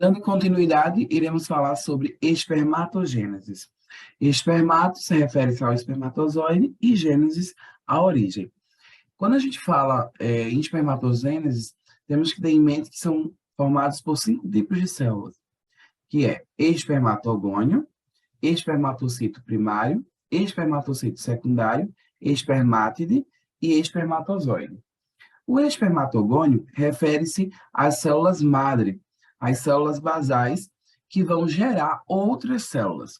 Dando continuidade, iremos falar sobre espermatogênese. Espermato se refere ao espermatozoide e gênesis à origem. Quando a gente fala em espermatogênese, temos que ter em mente que são formados por 5 tipos de células, que é espermatogônio, espermatocito primário, espermatocito secundário, espermátide e espermatozoide. O espermatogônio refere-se às células-madre, às células basais, que vão gerar outras células.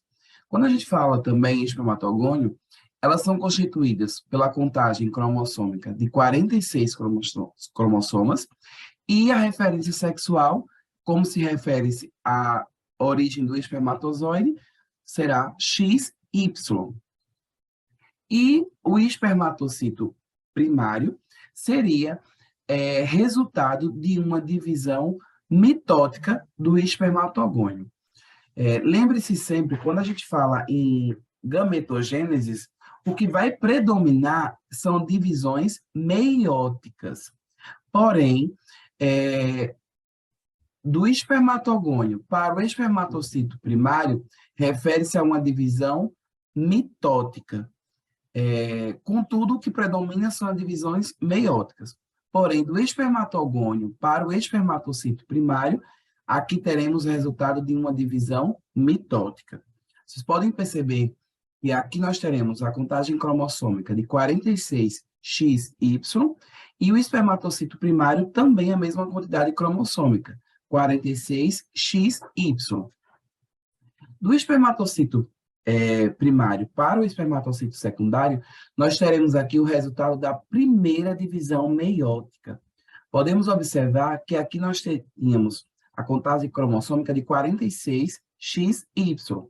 Quando a gente fala também em espermatogônio, elas são constituídas pela contagem cromossômica de 46 cromossomas, e a referência sexual, como se refere-se à origem do espermatozoide, será XY. E o espermatocito primário seria resultado de uma divisão mitótica do espermatogônio. Lembre-se sempre, quando a gente fala em gametogênese, o que vai predominar são divisões meióticas. Porém, do espermatogônio para o espermatocito primário, refere-se a uma divisão mitótica. Contudo, o que predomina são as divisões meióticas. Porém, do espermatogônio para o espermatocito primário, aqui teremos o resultado de uma divisão mitótica. Vocês podem perceber que aqui nós teremos a contagem cromossômica de 46XY e o espermatocito primário também a mesma quantidade cromossômica, 46XY. Do espermatocito primário para o espermatocito secundário, nós teremos aqui o resultado da primeira divisão meiótica. Podemos observar que aqui nós tínhamos a contagem cromossômica de 46XY.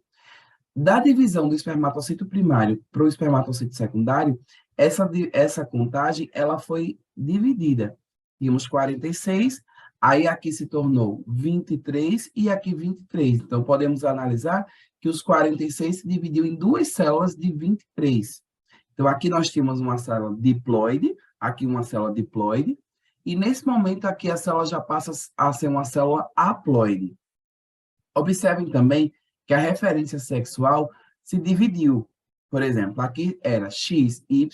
Da divisão do espermatocito primário para o espermatocito secundário, essa contagem ela foi dividida. Tínhamos 46, aí aqui se tornou 23 e aqui 23. Então, podemos analisar que os 46 se dividiu em duas células de 23. Então, aqui nós tínhamos uma célula diploide, aqui uma célula diploide, e nesse momento aqui a célula já passa a ser uma célula haploide. Observem também que a referência sexual se dividiu. Por exemplo, aqui era XY,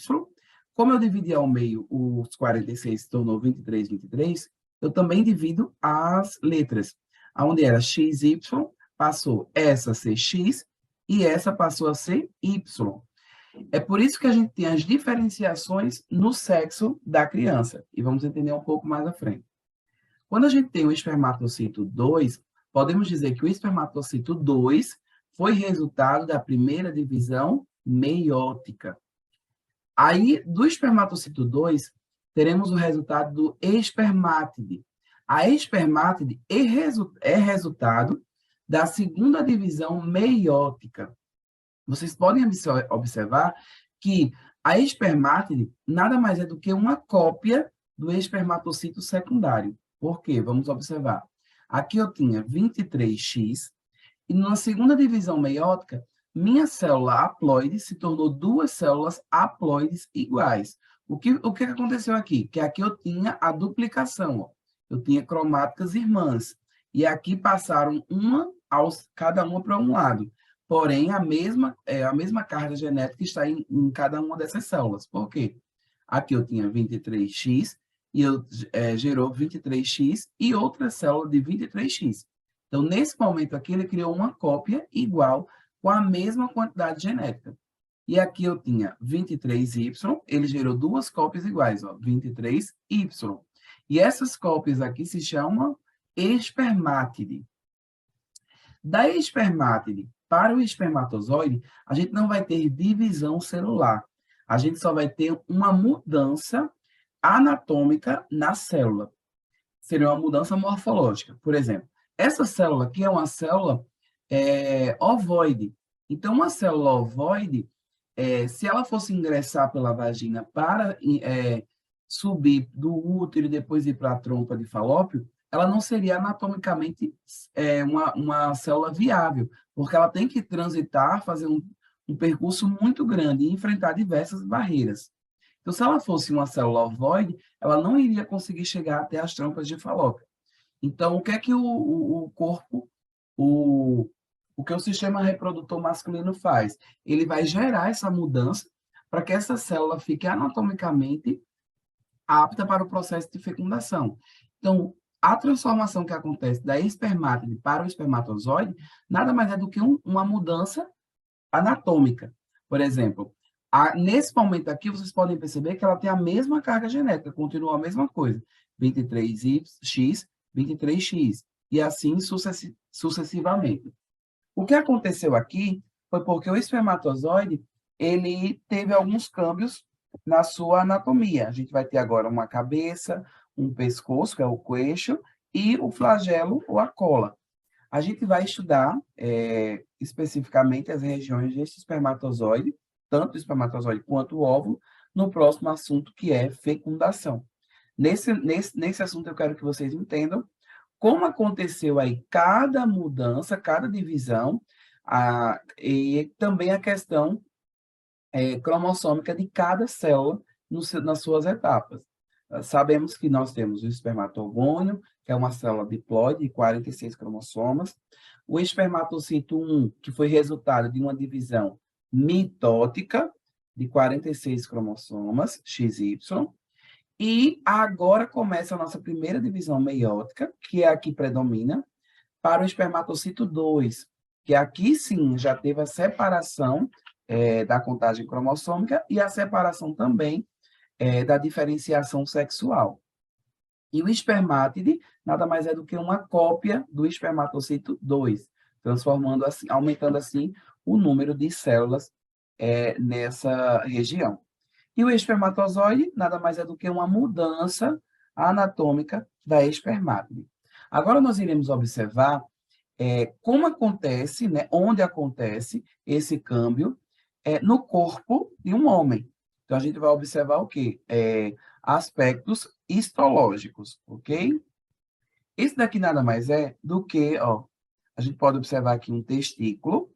como eu dividi ao meio os 46 se tornou 23, 23, eu também divido as letras. Onde era XY, passou essa a ser X e essa passou a ser Y. É por isso que a gente tem as diferenciações no sexo da criança. E vamos entender um pouco mais à frente. Quando a gente tem o espermatocito 2, podemos dizer que o espermatocito 2 foi resultado da primeira divisão meiótica. Aí, do espermatocito 2, teremos o resultado do espermátide. A espermátide é resultado da segunda divisão meiótica. Vocês podem observar que a espermátide nada mais é do que uma cópia do espermatocito secundário. Por quê? Vamos observar. Aqui eu tinha 23X, e na segunda divisão meiótica, minha célula haploide se tornou duas células haploides iguais. O que aconteceu aqui? Que aqui eu tinha a duplicação. Ó. Eu tinha cromáticas irmãs. E aqui passaram cada uma para um lado. Porém, a mesma carga genética está em cada uma dessas células. Por quê? Aqui eu tinha 23X, e gerou 23X e outra célula de 23X. Então, nesse momento aqui, ele criou uma cópia igual com a mesma quantidade genética. E aqui eu tinha 23Y, ele gerou duas cópias iguais, ó, 23Y. E essas cópias aqui se chamam espermátide. Da espermátide para o espermatozoide, a gente não vai ter divisão celular. A gente só vai ter uma mudança anatômica na célula. Seria uma mudança morfológica. Por exemplo, essa célula aqui é uma célula ovoide. Então, uma célula ovoide, se ela fosse ingressar pela vagina para subir do útero e depois ir para a trompa de Falópio, ela não seria anatomicamente uma célula viável, porque ela tem que transitar, fazer um percurso muito grande e enfrentar diversas barreiras. Então, se ela fosse uma célula ovoide, ela não iria conseguir chegar até as trompas de Falópio. Então, o que é que o corpo, o, o que o sistema reprodutor masculino faz? Ele vai gerar essa mudança para que essa célula fique anatomicamente apta para o processo de fecundação. Então, a transformação que acontece da espermátide para o espermatozoide nada mais é do que uma mudança anatômica. Por exemplo, nesse momento aqui, vocês podem perceber que ela tem a mesma carga genética, continua a mesma coisa, 23X, 23X, e assim sucessivamente. O que aconteceu aqui foi porque o espermatozoide ele teve alguns câmbios na sua anatomia. A gente vai ter agora uma cabeça, um pescoço, que é o queixo, e o flagelo ou a cola. A gente vai estudar especificamente as regiões deste espermatozoide, tanto o espermatozoide quanto o óvulo, no próximo assunto, que é fecundação. Nesse assunto, eu quero que vocês entendam como aconteceu aí cada mudança, cada divisão, e também a questão cromossômica de cada célula nas suas etapas. Sabemos que nós temos o espermatogônio, que é uma célula diploide de 46 cromossomas, o espermatocito 1, que foi resultado de uma divisão mitótica de 46 cromossomas, XY, e agora começa a nossa primeira divisão meiótica, que é a que predomina, para o espermatocito 2, que aqui sim já teve a separação da contagem cromossômica e a separação também da diferenciação sexual. E o espermátide nada mais é do que uma cópia do espermatocito 2, transformando assim, aumentando assim o número de células nessa região. E o espermatozoide nada mais é do que uma mudança anatômica da espermátide. Agora nós iremos observar como acontece, né, onde acontece esse câmbio no corpo de um homem. Então, a gente vai observar o quê? Aspectos histológicos, ok? Isso daqui nada mais é do que, ó, a gente pode observar aqui um testículo,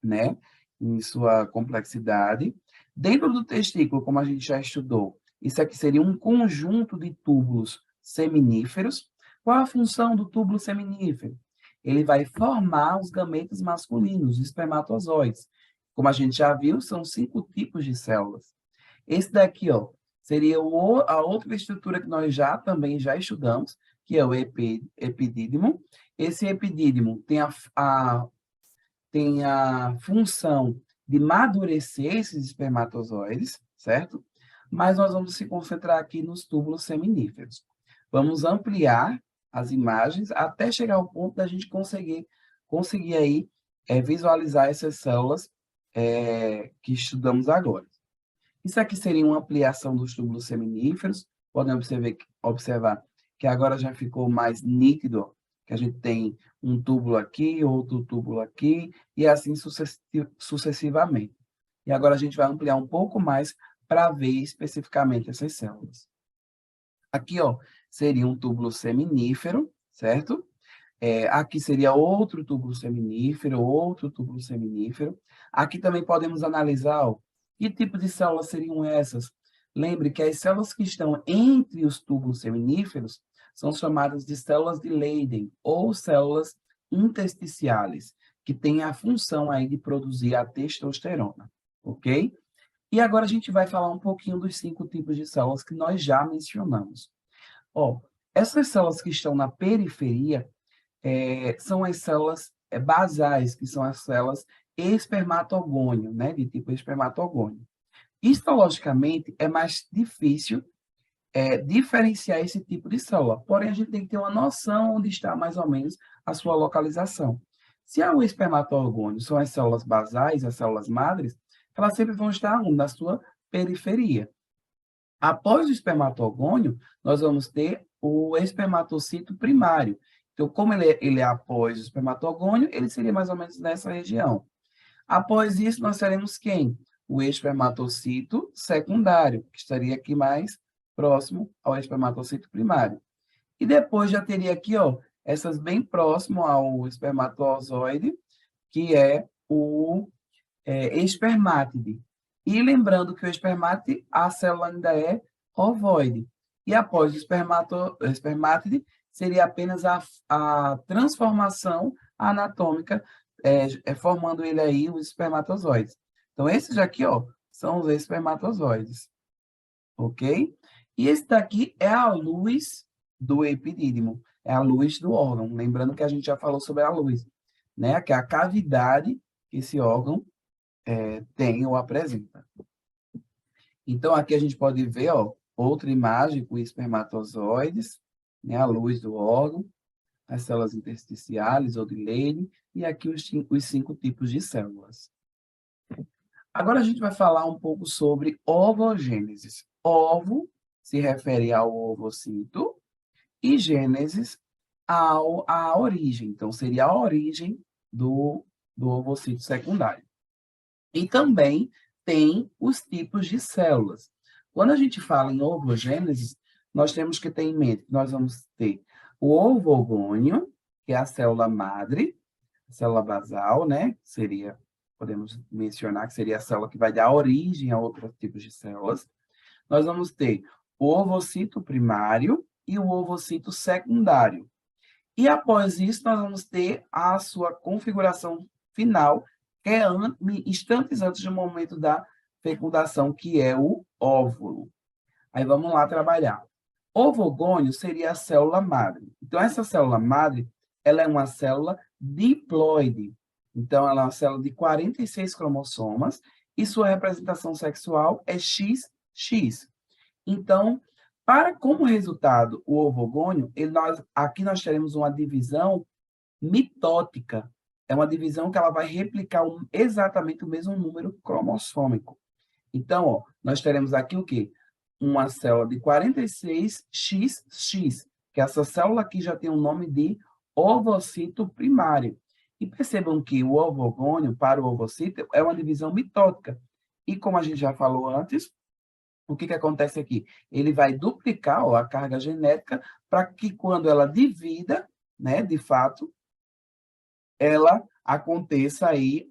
né, em sua complexidade. Dentro do testículo, como a gente já estudou, isso aqui seria um conjunto de túbulos seminíferos. Qual a função do túbulo seminífero? Ele vai formar os gametas masculinos, os espermatozoides. Como a gente já viu, são 5 tipos de células. Esse daqui, ó, seria a outra estrutura que nós também já estudamos, que é o epidídimo. Esse epidídimo tem a função de madurecer esses espermatozoides, certo? Mas nós vamos se concentrar aqui nos túbulos seminíferos. Vamos ampliar as imagens até chegar ao ponto da gente conseguir aí visualizar essas células que estudamos agora. Isso aqui seria uma ampliação dos túbulos seminíferos. Podem observar que agora já ficou mais nítido, que a gente tem um túbulo aqui, outro túbulo aqui, e assim sucessivamente. E agora a gente vai ampliar um pouco mais para ver especificamente essas células. Aqui, ó, seria um túbulo seminífero, certo? Aqui seria outro túbulo seminífero, outro túbulo seminífero. Aqui também podemos analisar, ó, que tipo de células seriam essas. Lembre que as células que estão entre os túbulos seminíferos são chamadas de células de Leyden, ou células intersticiais, que têm a função aí de produzir a testosterona, ok? E agora a gente vai falar um pouquinho dos 5 tipos de células que nós já mencionamos. Ó, essas células que estão na periferia são as células basais, que são as células espermatogônio, né, de tipo espermatogônio. Histologicamente, é mais difícil diferenciar esse tipo de célula, porém a gente tem que ter uma noção onde está mais ou menos a sua localização. Se é o espermatogônio são as células basais, as células madres, elas sempre vão estar na sua periferia. Após o espermatogônio, nós vamos ter o espermatocito primário. Então, como ele é após o espermatogônio, ele seria mais ou menos nessa região. Após isso, nós teremos quem? O espermatocito secundário, que estaria aqui mais próximo ao espermatocito primário. E depois já teria aqui, ó, essas bem próximo ao espermatozoide, que é o espermátide. E lembrando que o espermátide, a célula ainda é ovoide. E após o espermátide, seria apenas a transformação anatômica, formando ele aí os espermatozoides. Então, esses aqui, ó, são os espermatozoides, ok? E esse daqui é a luz do epidídimo, é a luz do órgão. Lembrando que a gente já falou sobre a luz, né? Que é a cavidade que esse órgão tem ou apresenta. Então, aqui a gente pode ver, ó, outra imagem com espermatozoides, né? A luz do órgão, as células intersticiais ou de Leydig, e aqui os 5 tipos de células. Agora a gente vai falar um pouco sobre ovogênese. Ovo se refere ao ovocito e gênesis à origem. Então, seria a origem do ovocito secundário. E também tem os tipos de células. Quando a gente fala em ovogênese, nós temos que ter em mente que nós vamos ter o ovogônio, que é a célula madre, a célula basal, né? Seria, podemos mencionar que seria a célula que vai dar origem a outros tipos de células. Nós vamos ter o ovocito primário e o ovocito secundário. E após isso, nós vamos ter a sua configuração final, que é instantes antes do momento da fecundação, que é o óvulo. Aí vamos lá trabalhar. Ovogônio seria a célula madre. Então, essa célula madre, ela é uma célula diploide. Então, ela é uma célula de 46 cromossomas e sua representação sexual é XX. Então, como resultado, o ovogônio, aqui nós teremos uma divisão mitótica. É uma divisão que ela vai replicar exatamente o mesmo número cromossômico. Então, ó, nós teremos aqui o quê? Uma célula de 46XX, que essa célula aqui já tem o nome de ovocito primário. E percebam que o ovogônio para o ovocito é uma divisão mitótica. E como a gente já falou antes, o que acontece aqui? Ele vai duplicar, ó, a carga genética para que quando ela divida, né, de fato, ela aconteça aí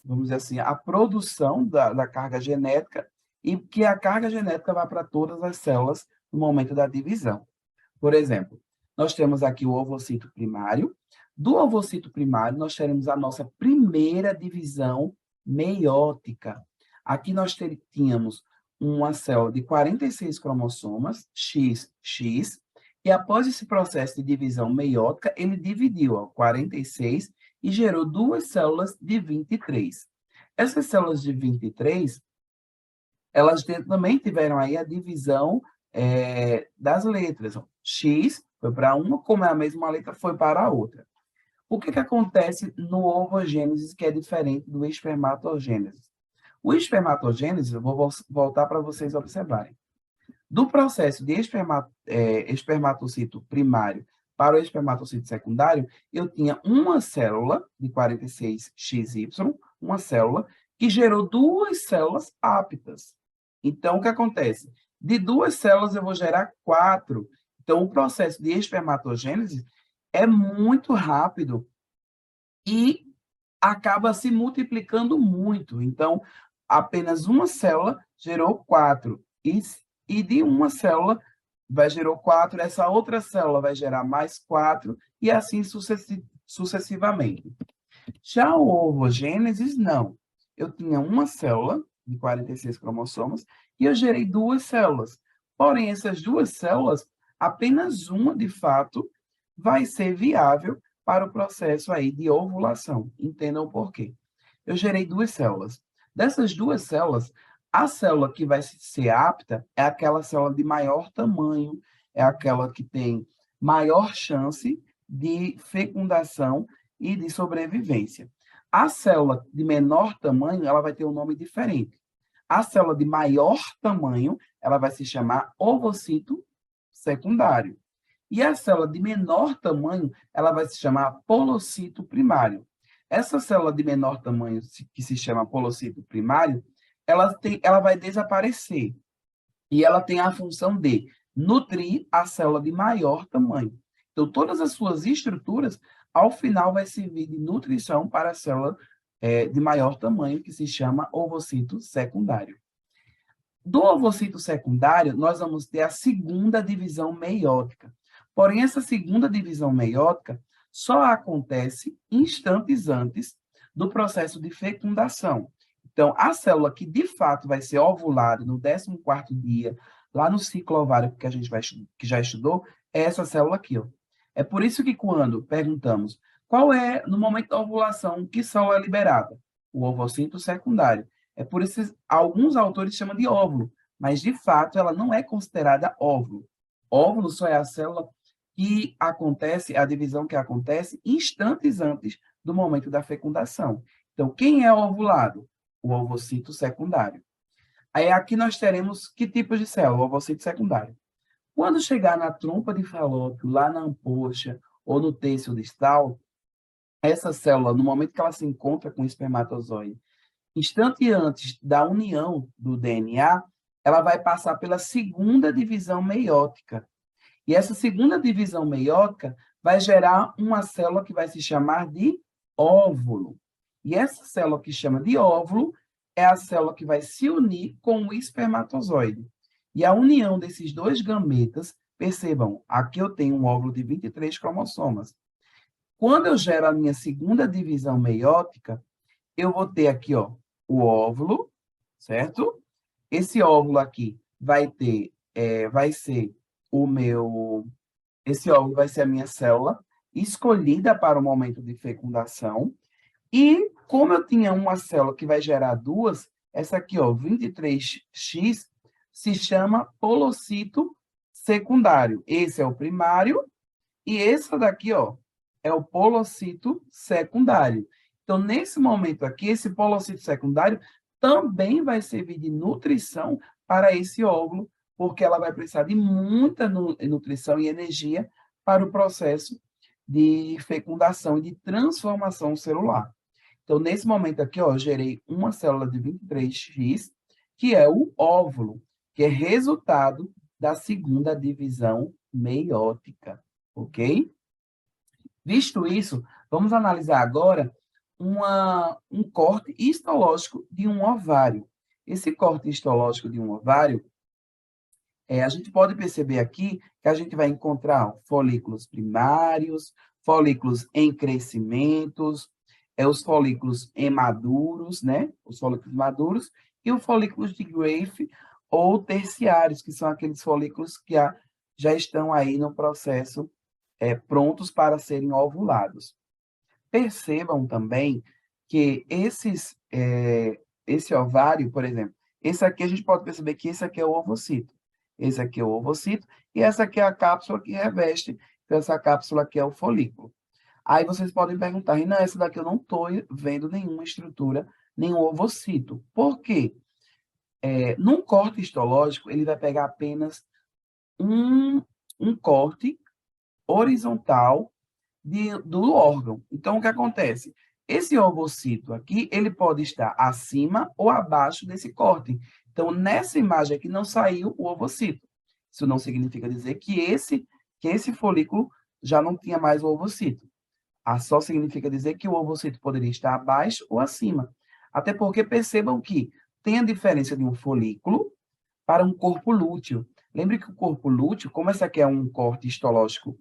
vamos dizer assim, a produção da carga genética e que a carga genética vá para todas as células no momento da divisão. Por exemplo, nós temos aqui o ovocito primário. Do ovocito primário, nós teremos a nossa primeira divisão meiótica. Aqui nós tínhamos uma célula de 46 cromossomas, XX, e após esse processo de divisão meiótica, ele dividiu, ó, 46 e gerou duas células de 23. Essas células de 23, elas também tiveram aí a divisão das letras. X foi para uma, como é a mesma letra, foi para a outra. O que acontece no ovogênese que é diferente do espermatogênese? O espermatogênese, eu vou voltar para vocês observarem. Do processo de espermatocito primário para o espermatocito secundário, eu tinha uma célula de 46XY, uma célula, que gerou duas células aptas. Então, o que acontece? De duas células, eu vou gerar 4. Então, o processo de espermatogênese é muito rápido e acaba se multiplicando muito. Então, apenas uma célula gerou 4. E de uma célula gerou 4, essa outra célula vai gerar mais 4, e assim sucessivamente. Já o ovogênese, não. Eu tinha uma célula de 46 cromossomas e eu gerei duas células. Porém, essas duas células, apenas uma, de fato, vai ser viável para o processo aí de ovulação. Entendam por quê. Eu gerei duas células. Dessas duas células, a célula que vai ser apta é aquela célula de maior tamanho, é aquela que tem maior chance de fecundação e de sobrevivência. A célula de menor tamanho, ela vai ter um nome diferente. A célula de maior tamanho, ela vai se chamar ovocito secundário. E a célula de menor tamanho, ela vai se chamar polocito primário. Essa célula de menor tamanho, que se chama polocito primário, ela vai desaparecer. E ela tem a função de nutrir a célula de maior tamanho. Então, todas as suas estruturas, ao final, vai servir de nutrição para a célula de maior tamanho, que se chama ovocito secundário. Do ovocito secundário, nós vamos ter a segunda divisão meiótica. Porém, essa segunda divisão meiótica só acontece instantes antes do processo de fecundação. Então, a célula que de fato vai ser ovulada no 14º dia, lá no ciclo ovário que a gente que já estudou, é essa célula aqui, ó. É por isso que quando perguntamos qual é, no momento da ovulação, que célula é liberada? O ovocito secundário. É por isso que alguns autores chamam de óvulo, mas de fato ela não é considerada óvulo. Óvulo só é a célula que acontece, a divisão que acontece instantes antes do momento da fecundação. Então, quem é ovulado? O ovocito secundário. Aí aqui nós teremos que tipos de célula? O ovocito secundário. Quando chegar na trompa de Falópio, lá na ampoxa ou no têxtil distal, essa célula, no momento que ela se encontra com o espermatozoide, instante antes da união do DNA, ela vai passar pela segunda divisão meiótica. E essa segunda divisão meiótica vai gerar uma célula que vai se chamar de óvulo. E essa célula que chama de óvulo é a célula que vai se unir com o espermatozoide. E a união desses dois gametas, percebam, aqui eu tenho um óvulo de 23 cromossomas. Quando eu gero a minha segunda divisão meiótica, eu vou ter aqui, ó, o óvulo, certo? Esse óvulo aqui vai ter, vai ser o meu, esse óvulo vai ser a minha célula escolhida para o momento de fecundação. E como eu tinha uma célula que vai gerar duas, essa aqui, ó, 23X, se chama polocito secundário. Esse é o primário e esse daqui, ó, é o polocito secundário. Então, nesse momento aqui, esse polocito secundário também vai servir de nutrição para esse óvulo, porque ela vai precisar de muita nutrição e energia para o processo de fecundação e de transformação celular. Então, nesse momento aqui, ó, eu gerei uma célula de 23X, que é o óvulo, que é resultado da segunda divisão meiótica, ok? Visto isso, vamos analisar agora um corte histológico de um ovário. Esse corte histológico de um ovário, a gente pode perceber aqui que a gente vai encontrar folículos primários, folículos em crescimentos, os folículos imaduros, né? Os folículos maduros, e os folículos de Grafe ou terciários, que são aqueles folículos que já estão aí no processo prontos para serem ovulados. Percebam também que esse ovário, por exemplo, esse aqui a gente pode perceber que esse aqui é o ovocito. Esse aqui é o ovocito e essa aqui é a cápsula que reveste. Então, essa cápsula aqui é o folículo. Aí vocês podem perguntar, Renan, essa daqui eu não estou vendo nenhuma estrutura, nenhum ovocito. Por quê? Num corte histológico, ele vai pegar apenas um corte horizontal do órgão. Então, o que acontece? Esse ovocito aqui, ele pode estar acima ou abaixo desse corte. Então, nessa imagem aqui não saiu o ovocito. Isso não significa dizer que esse folículo já não tinha mais o ovocito. Só significa dizer que o ovocito poderia estar abaixo ou acima. Até porque percebam que tem a diferença de um folículo para um corpo lúteo. Lembre que o corpo lúteo, como esse aqui é um corte histológico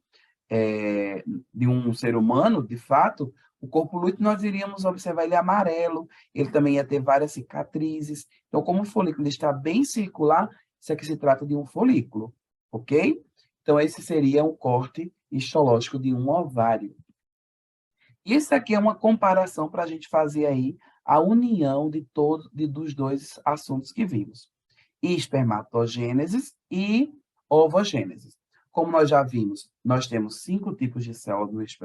de um ser humano, de fato, o corpo lúteo nós iríamos observar ele amarelo, ele também ia ter várias cicatrizes. Então, como o folículo está bem circular, isso aqui se trata de um folículo, ok? Então, esse seria um corte histológico de um ovário. Isso aqui é uma comparação para a gente fazer aí a união dos dois assuntos que vimos. Espermatogênese e ovogênese. Como nós já vimos, nós temos 5 tipos de células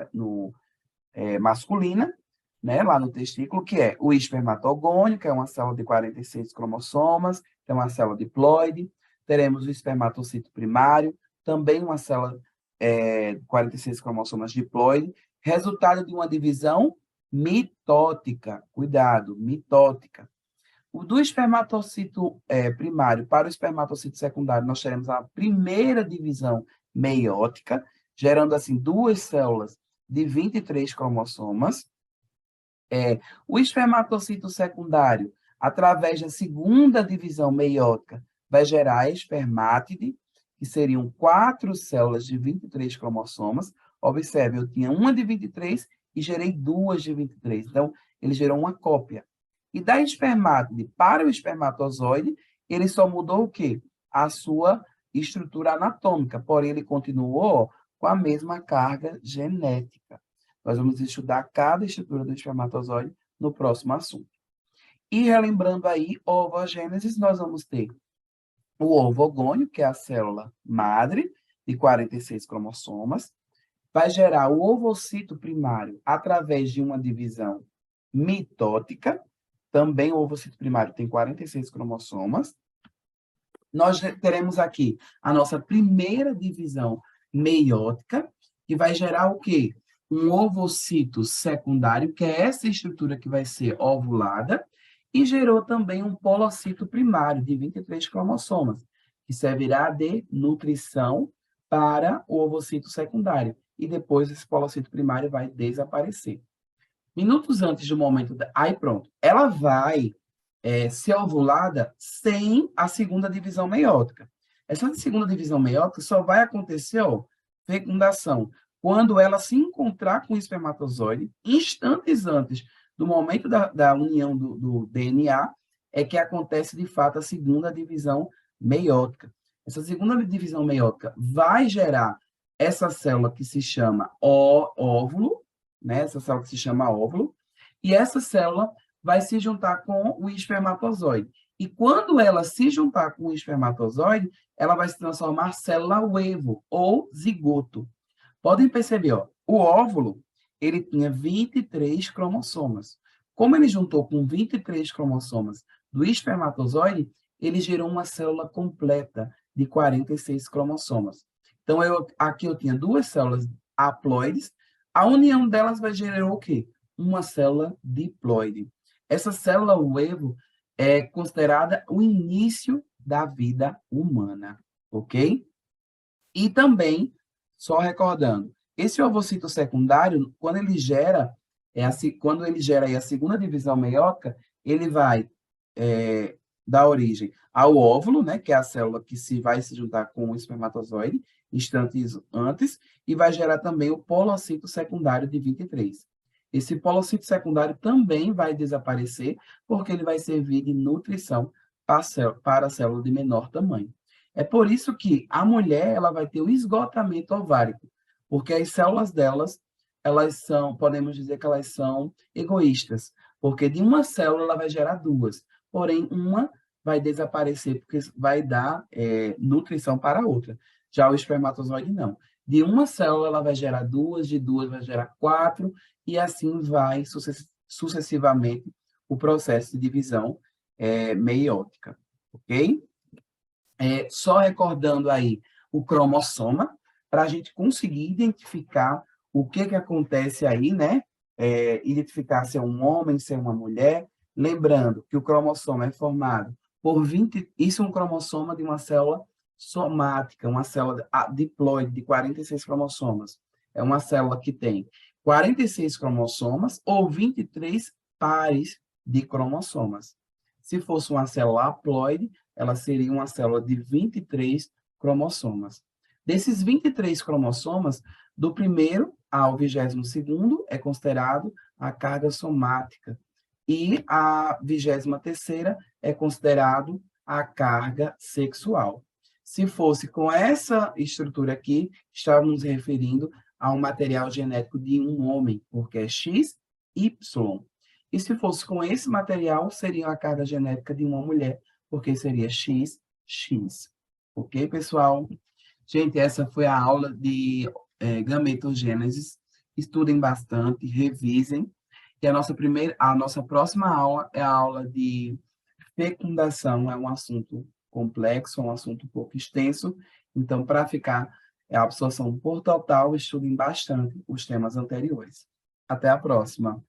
masculina, né, lá no testículo, que é o espermatogônio, que é uma célula de 46 cromossomas, é uma célula diploide. Teremos o espermatocito primário, também uma célula 46 cromossomas diploide, resultado de uma divisão mitótica. Cuidado, mitótica. O do espermatocito primário para o espermatocito secundário, nós teremos a primeira divisão meiótica, gerando, assim, duas células de 23 cromossomas. O espermatocito secundário, através da segunda divisão meiótica, vai gerar a espermátide, que seriam 4 células de 23 cromossomas. Observe, eu tinha uma de 23 e gerei 2 de 23. Então, ele gerou uma cópia. E da espermátide para o espermatozoide, ele só mudou o quê? A sua estrutura anatômica, porém ele continuou com a mesma carga genética. Nós vamos estudar cada estrutura do espermatozoide no próximo assunto. E relembrando aí, ovogênese, nós vamos ter o ovogônio, que é a célula madre, de 46 cromossomas, vai gerar o ovocito primário através de uma divisão mitótica, também o ovocito primário tem 46 cromossomas. Nós teremos aqui a nossa primeira divisão meiótica, que vai gerar o quê? Um ovocito secundário, que é essa estrutura que vai ser ovulada, e gerou também um polocito primário, de 23 cromossomas, que servirá de nutrição para o ovocito secundário. E depois esse polocito primário vai desaparecer. Minutos antes do momento... Aí pronto, ela vai ser ovulada sem a segunda divisão meiótica. Essa segunda divisão meiótica só vai acontecer, ó, fecundação, quando ela se encontrar com o espermatozoide, instantes antes do momento da união do DNA, é que acontece, de fato, a segunda divisão meiótica. Essa segunda divisão meiótica vai gerar essa célula que se chama óvulo, né? Essa célula que se chama óvulo, e essa célula vai se juntar com o espermatozoide. E quando ela se juntar com o espermatozoide, ela vai se transformar célula uevo, ou zigoto. Podem perceber, ó, o óvulo, ele tinha 23 cromossomas. Como ele juntou com 23 cromossomas do espermatozoide, ele gerou uma célula completa de 46 cromossomas. Então, aqui eu tinha 2 células haploides, a união delas vai gerar o quê? Uma célula diploide. Essa célula uevo é considerada o início da vida humana, ok? E também, só recordando, esse ovocito secundário, quando ele gera aí a segunda divisão meiótica, ele vai dar origem ao óvulo, né, que é a célula que vai se juntar com o espermatozoide, instantes antes, e vai gerar também o polocito secundário de 23. Esse polocito secundário também vai desaparecer, porque ele vai servir de nutrição para a célula de menor tamanho. É por isso que a mulher ela vai ter o esgotamento ovárico, porque as células delas, podemos dizer que elas são egoístas, porque de uma célula ela vai gerar 2, porém uma vai desaparecer, porque vai dar nutrição para a outra. Já o espermatozoide não. De uma célula ela vai gerar 2, de 2 vai gerar 4, e assim vai sucessivamente o processo de divisão meiótica, ok? Só recordando aí o cromossoma, para a gente conseguir identificar o que acontece aí, né? Identificar se é um homem, se é uma mulher. Lembrando que o cromossoma é formado por 20... Isso é um cromossoma de uma célula somática, uma célula diploide de 46 cromossomas. É uma célula que tem 46 cromossomas ou 23 pares de cromossomas. Se fosse uma célula haploide, ela seria uma célula de 23 cromossomas. Desses 23 cromossomas, do primeiro ao 22º é considerado a carga somática, e a 23ª é considerado a carga sexual. Se fosse com essa estrutura aqui, estávamos referindo a um material genético de um homem, porque é X, Y. E se fosse com esse material, seria a carga genética de uma mulher, porque seria X, X. Ok, pessoal? Gente, essa foi a aula de gametogênese. Estudem bastante, revisem. E a nossa próxima aula é a aula de fecundação. É um assunto complexo, é um assunto um pouco extenso. Então, para ficar a absorção por total, estudem bastante os temas anteriores. Até a próxima.